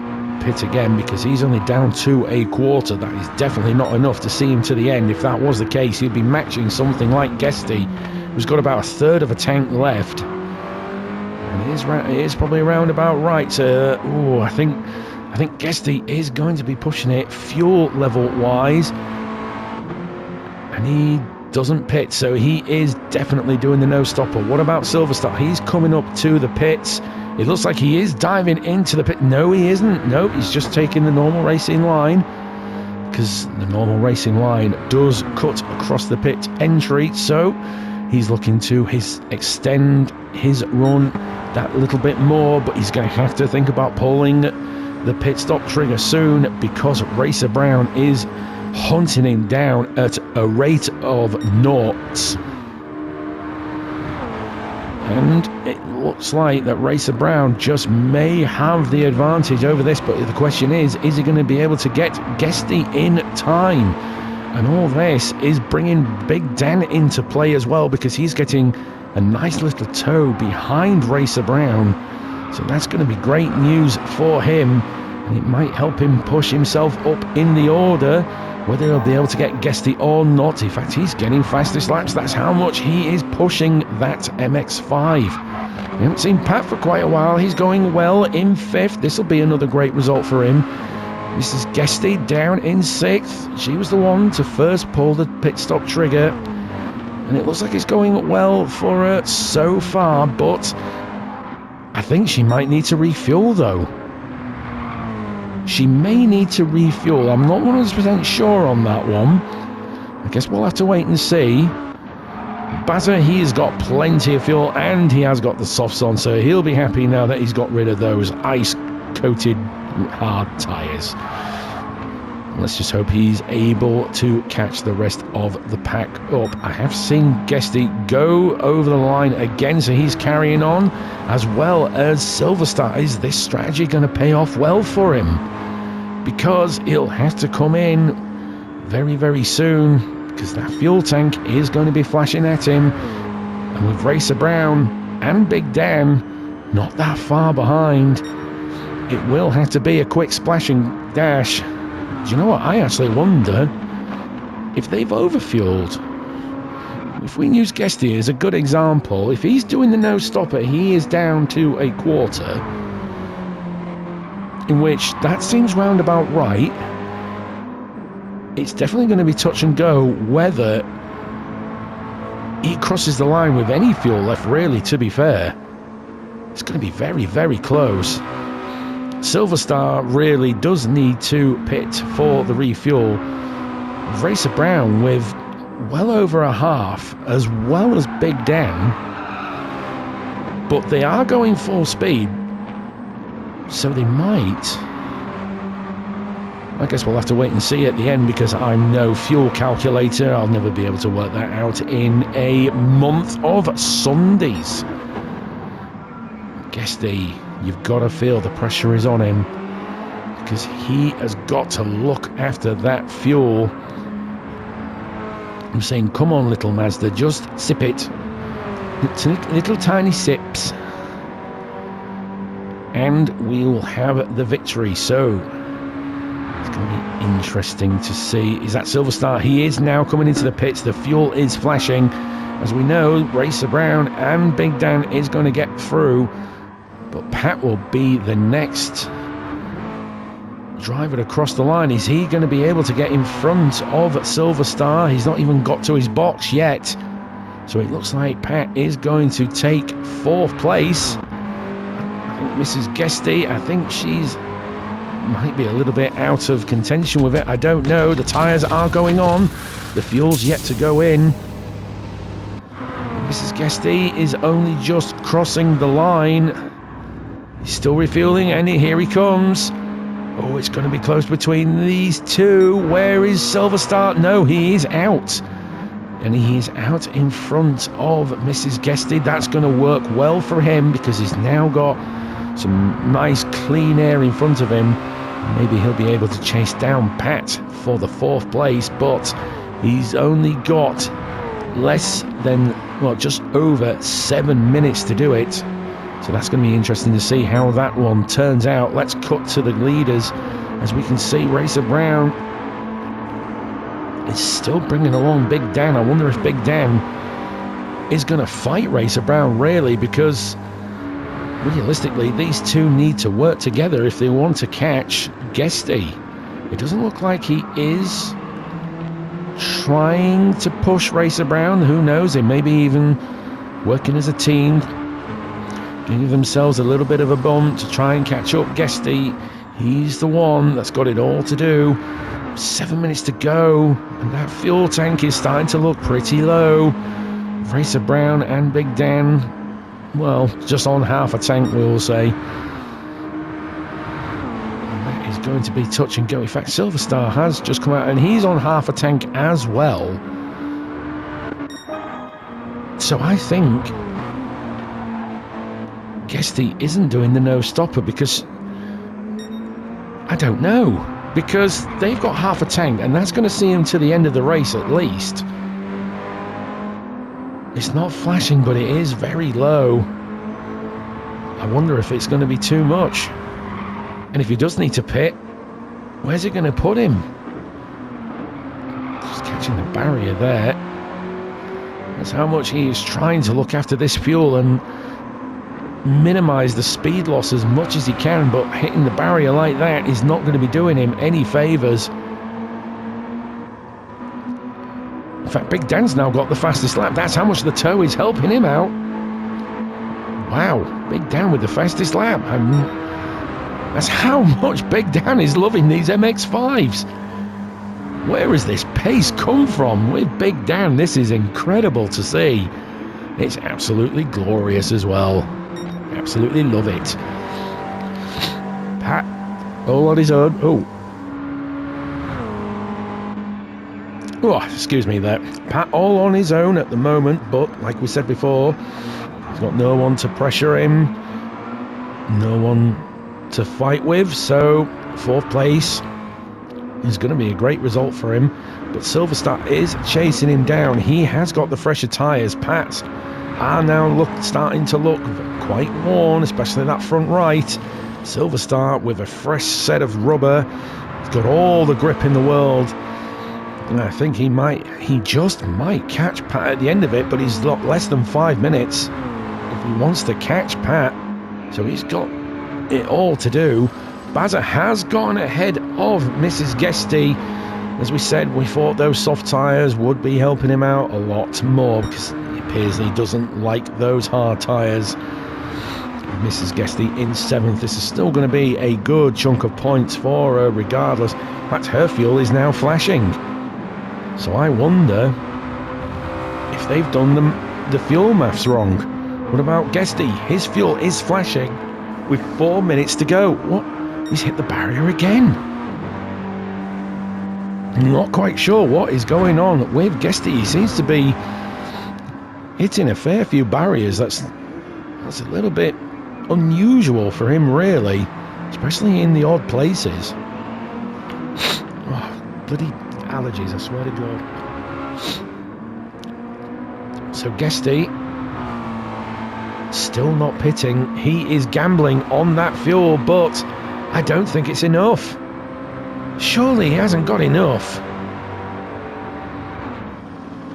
pit again because he's only down to a quarter. That is definitely not enough to see him to the end. If that was the case, he'd be matching something like Guesty, who's got about a third of a tank left, and it is probably around about right. I think Guesty is going to be pushing it fuel level wise, and he doesn't pit, so he is definitely doing the no stopper. What about Silver Star? He's coming up to the pits. It looks like he is diving into the pit. No, he isn't. No, he's just taking the normal racing line, because the normal racing line does cut across the pit entry, so he's looking to extend his run that little bit more, but he's going to have to think about pulling the pit stop trigger soon, because Racer Brown is hunting him down at a rate of knots. And it looks like that Racer Brown just may have the advantage over this, but the question is he going to be able to get Guesty in time? And all this is bringing Big Dan into play as well, because he's getting a nice little tow behind Racer Brown. So that's going to be great news for him, and it might help him push himself up in the order. Whether he'll be able to get Guesty or not, in fact, he's getting fastest laps. That's how much he is pushing that MX5. We haven't seen Pat for quite a while. He's going well in 5th. This will be another great result for him. This is Guesty down in 6th. She was the one to first pull the pit stop trigger, and it looks like it's going well for her so far, but I think she might need to refuel though. She may need to refuel. I'm not 100% sure on that one. I guess we'll have to wait and see. Bazza, he has got plenty of fuel, and he has got the softs on, so he'll be happy now that he's got rid of those ice-coated hard tyres. Let's just hope he's able to catch the rest of the pack up. I have seen Guesty go over the line again, so he's carrying on, as well as Silver Star. Is this strategy going to pay off well for him? Because he'll have to come in very, very soon, because that fuel tank is going to be flashing at him. And with Racer Brown and Big Dan not that far behind, it will have to be a quick splashing dash. Do you know what? I actually wonder if they've overfueled. If we use Guesty as a good example, if he's doing the no stopper, he is down to a quarter, in which that seems roundabout right. It's definitely going to be touch and go whether he crosses the line with any fuel left, really, to be fair. It's going to be very, very close. Silver Star really does need to pit for the refuel. Racer Brown with well over a half, as well as Big Dan, but they are going full speed, so they might. I guess we'll have to wait and see at the end, because I'm no fuel calculator. I'll never be able to work that out in a month of Sundays. Guesty, you've got to feel the pressure is on him, because he has got to look after that fuel. I'm saying, come on, little Mazda, just sip it. Little tiny sips, and we'll have the victory. So it's going to be interesting to see. Is that Silver Star? He is now coming into the pits. The fuel is flashing. As we know, Racer Brown and Big Dan is going to get through, but Pat will be the next driver across the line. Is he going to be able to get in front of Silver Star? He's not even got to his box yet, so it looks like Pat is going to take 4th place. I think Mrs. Guesty, I think she's might be a little bit out of contention with it. I don't know. The tyres are going on, the fuel's yet to go in. Mrs. Guesty is only just crossing the line. He's still refueling, and here he comes. Oh, it's going to be close between these two. Where is Silver Star? No, he is out. and he is out in front of Mrs. Guesty. That's going to work well for him because he's now got some nice clean air in front of him. Maybe he'll be able to chase down Pat for the 4th place, but he's only got less than, well, just over 7 minutes to do it. So that's going to be interesting to see how that one turns out. Let's cut to the leaders. As we can see, Racer Brown is still bringing along Big Dan. I wonder if Big Dan is going to fight Racer Brown, really, because realistically, these two need to work together if they want to catch Guesty. It doesn't look like he is trying to push Racer Brown. Who knows? They may be even working as a team, giving themselves a little bit of a bump to try and catch up Guesty. He's the one that's got it all to do. 7 minutes to go, and that fuel tank is starting to look pretty low. Racer Brown and Big Dan, well, just on half a tank, we will say. And that is going to be touch and go. In fact, Silver Star has just come out, and he's on half a tank as well. So I think Guesty isn't doing the no-stopper because... I don't know. Because they've got half a tank, and that's going to see him to the end of the race at least. It's not flashing, but it is very low. I wonder if it's going to be too much. And if he does need to pit, where's it going to put him? Just catching the barrier there. That's how much he is trying to look after this fuel and minimize the speed loss as much as he can, but hitting the barrier like that is not going to be doing him any favors. In fact, Big Dan's now got the fastest lap. That's how much the tow is helping him out. Wow, Big Dan with the fastest lap. That's how much Big Dan is loving these MX5s. Where has this pace come from with Big Dan? This is incredible to see. It's absolutely glorious as well. Absolutely love it. Pat, all on his own. Oh, excuse me there. Pat all on his own at the moment, but like we said before, he's got no one to pressure him, no one to fight with, so 4th place is going to be a great result for him. But Silver Star is chasing him down. He has got the fresher tyres. Pat are now starting to look quite worn, especially that front right. Silver Star with a fresh set of rubber. He's got all the grip in the world. And I think he just might catch Pat at the end of it, but he's got less than 5 minutes if he wants to catch Pat. So he's got it all to do. Bazza has gone ahead of Mrs. Guesty. As we said, we thought those soft tyres would be helping him out a lot more because it appears he doesn't like those hard tyres. Mrs. Guesty in 7th. This is still going to be a good chunk of points for her regardless. In fact, her fuel is now flashing. So I wonder if they've done the fuel maths wrong. What about Guesty? His fuel is flashing with 4 minutes to go. What? He's hit the barrier again. I'm not quite sure what is going on with Guesty. He seems to be hitting a fair few barriers. That's a little bit unusual for him, really, especially in the odd places. Oh, bloody allergies, I swear to God. So Guesty still not pitting. He is gambling on that fuel, but I don't think it's enough. Surely he hasn't got enough.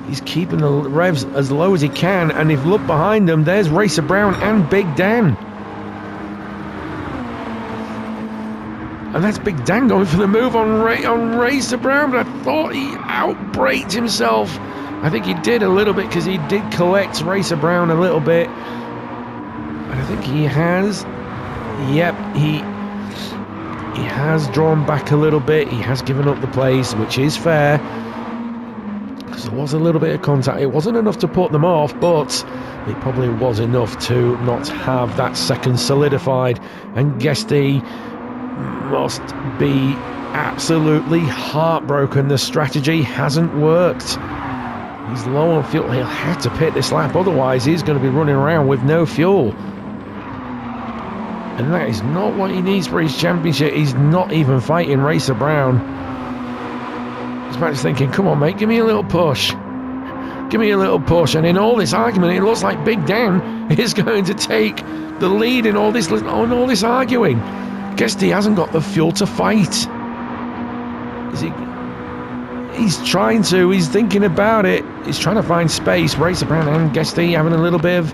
He's keeping the revs as low as he can, and if you look behind him, there's Racer Brown and Big Dan. And that's Big Dan going for the move on Racer Brown, but I thought he outbraked himself. I think he did a little bit because he did collect Racer Brown a little bit. But I think he has... Yep, he has drawn back a little bit. He has given up the place, which is fair. Because there was a little bit of contact. It wasn't enough to put them off, but it probably was enough to not have that second solidified. And Guesty must be absolutely heartbroken. The strategy hasn't worked. He's low on fuel. He'll have to pit this lap, otherwise he's going to be running around with no fuel. And that is not what he needs for his championship. He's not even fighting Racer Brown. He's about to thinking, come on, mate, give me a little push. Give me a little push. And in all this argument, it looks like Big Dan is going to take the lead in all this arguing. Guess he hasn't got the fuel to fight. He's trying to. He's thinking about it. He's trying to find space. Racer Brown and Guesty having a little bit of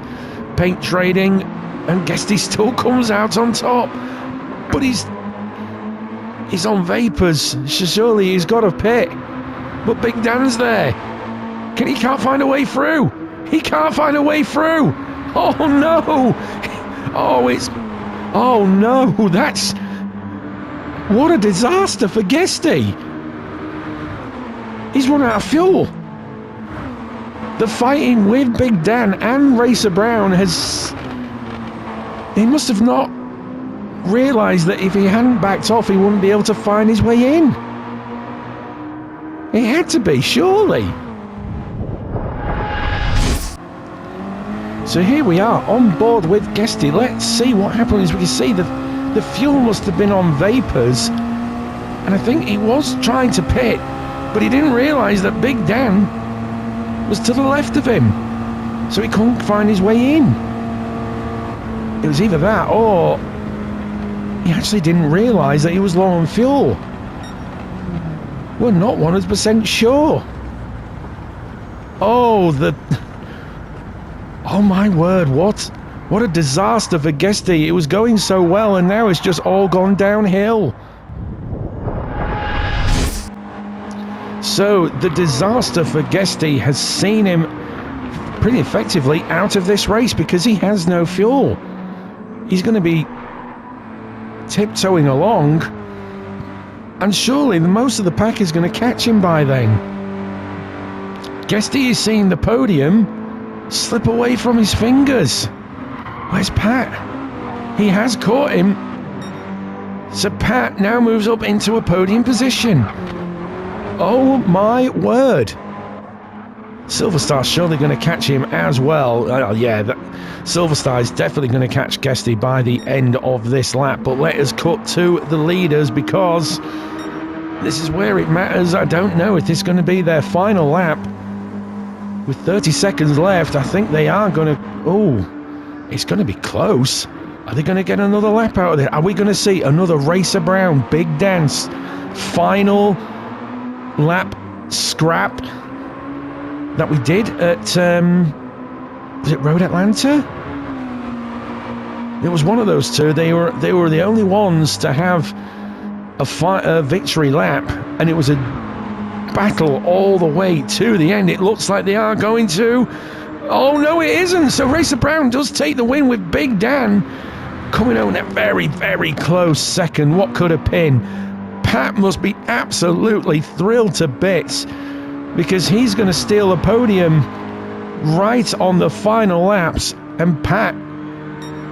paint trading. And Guesty still comes out on top. But he's on vapours. Surely he's got a pit. But Big Dan's there. He can't find a way through. He can't find a way through. Oh no. Oh no. That's... What a disaster for Guesty. He's run out of fuel. The fighting with Big Dan and Racer Brown has... He must have not realised that if he hadn't backed off, he wouldn't be able to find his way in. He had to be, surely. So here we are, on board with Guesty. Let's see what happens. We can see the fuel must have been on vapours. And I think he was trying to pit, but he didn't realise that Big Dan was to the left of him. So he couldn't find his way in. It was either that or he actually didn't realise that he was low on fuel. We're not 100% sure. Oh my word, what a disaster for Guesty. It was going so well and now it's just all gone downhill. So the disaster for Guesty has seen him pretty effectively out of this race because he has no fuel. He's going to be tiptoeing along, and surely most of the pack is going to catch him by then. Guesty is seeing the podium slip away from his fingers. Where's Pat? He has caught him. So Pat now moves up into a podium position. Oh my word. Silverstar's surely going to catch him as well. Silverstar is definitely going to catch Guesty by the end of this lap. But let us cut to the leaders because this is where it matters. I don't know if this is going to be their final lap. With 30 seconds left, I think they are going to... Oh, it's going to be close. Are they going to get another lap out of it? Are we going to see another Racer Brown Big Dance final lap scrap that we did at was it Road Atlanta? It was one of those two. They were the only ones to have a victory lap, and it was a battle all the way to the end. It looks like they are going to... Oh no, it isn't. So Racer Brown does take the win with Big Dan coming out in a very, very close second. What could have been? Pat must be absolutely thrilled to bits because he's going to steal a podium right on the final laps, and Pat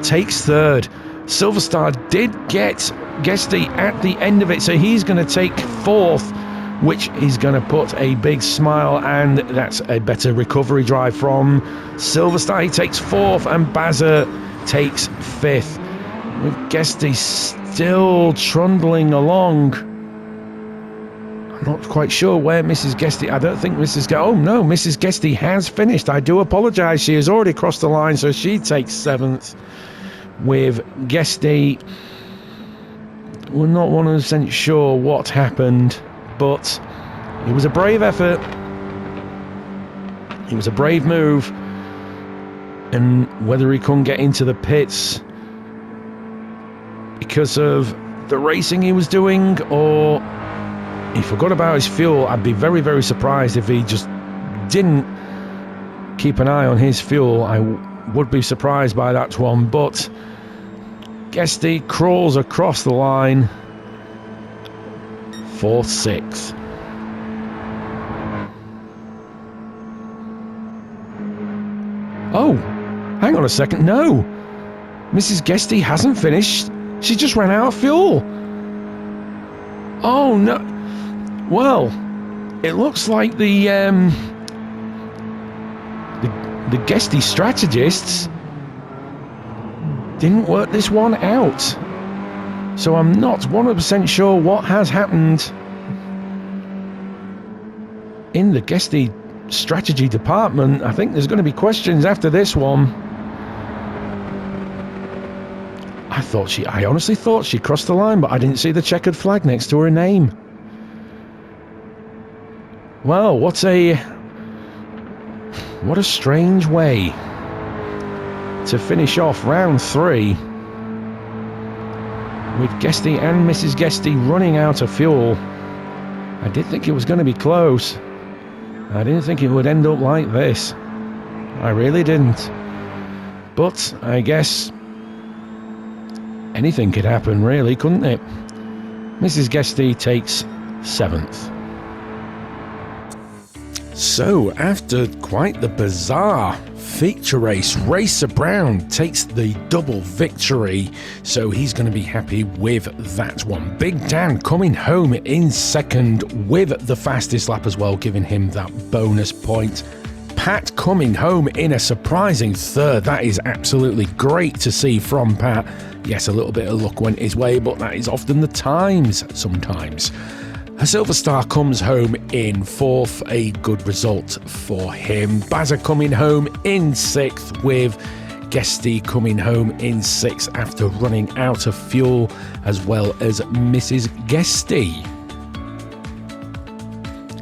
takes third. Silverstar did get Guesty at the end of it, so he's going to take fourth, which is going to put a big smile, and that's a better recovery drive from Silverstar. He takes fourth, and Bazza takes fifth, with Guesty still trundling along. I'm not quite sure where Mrs. Guesty... I don't think Mrs. Oh no, Mrs. Guesty has finished. I do apologise. She has already crossed the line, so she takes seventh. With Guesty, we're not 100% sure what happened, but it was a brave effort. It was a brave move, and whether he couldn't get into the pits because of the racing he was doing or he forgot about his fuel, I'd be very, very surprised if he just didn't keep an eye on his fuel. I would be surprised by that one, but Guesty crawls across the line, 4th, 6th. Oh, hang on a second. No, Mrs. Guesty hasn't finished. She just ran out of fuel. Oh no. Well, it looks like the the Guesty strategists didn't work this one out. So I'm not 100% sure what has happened in the Guesty strategy department. I think there's going to be questions after this one. I honestly thought she crossed the line, but I didn't see the checkered flag next to her name. Well, what a strange way to finish off round 3 with Guesty and Mrs. Guesty running out of fuel. I did think it was going to be close. I didn't think it would end up like this. I really didn't. But I guess anything could happen, really, couldn't it? Mrs. Guesty takes 7th. So, after quite the bizarre feature race, Racer Brown takes the double victory, so he's going to be happy with that one. Big Dan coming home in 2nd with the fastest lap as well, giving him that bonus point. Pat coming home in a surprising 3rd. That is absolutely great to see from Pat. Yes, a little bit of luck went his way, but that is often the times sometimes. A Silver Star comes home in 4th, a good result for him. Bazza coming home in 6th, with Guesty coming home in 6th after running out of fuel, as well as Mrs. Guesty.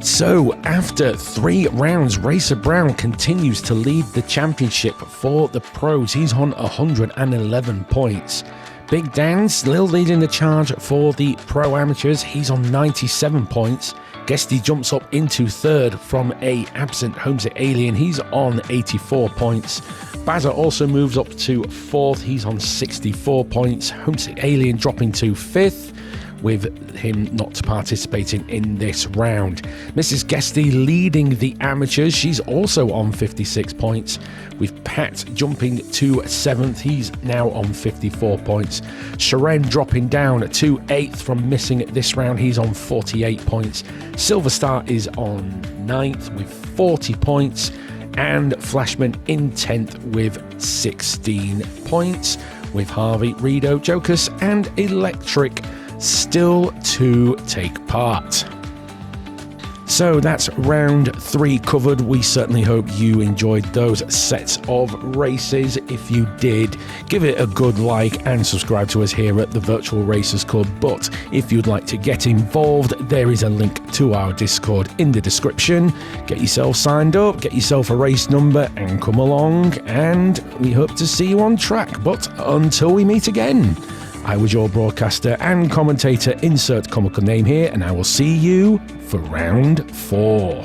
So, after 3 rounds, Racer Brown continues to lead the championship for the pros. He's on 111 points. Big Dan still leading the charge for the pro amateurs. He's on 97 points. Guesty jumps up into 3rd from a absent Homesick Alien. He's on 84 points. Bazza also moves up to 4th. He's on 64 points. Homesick Alien dropping to 5th, with him not participating in this round. Mrs. Guesty leading the amateurs. She's also on 56 points, with Pat jumping to 7th. He's now on 54 points. Sharon dropping down to 8th from missing this round. He's on 48 points. Silver Star is on 9th with 40 points. And Flashman in 10th with 16 points, with Harvey, Rido, Jocus and Electric still to take part. So that's round 3 covered. We certainly hope you enjoyed those sets of races. If you did, give it a good like and subscribe to us here at the Virtual Racers Club. But if you'd like to get involved, there is a link to our Discord in the description. Get yourself signed up, get yourself a race number and come along, and we hope to see you on track. But until we meet again, I was your broadcaster and commentator, insert comical name here, and I will see you for round 4.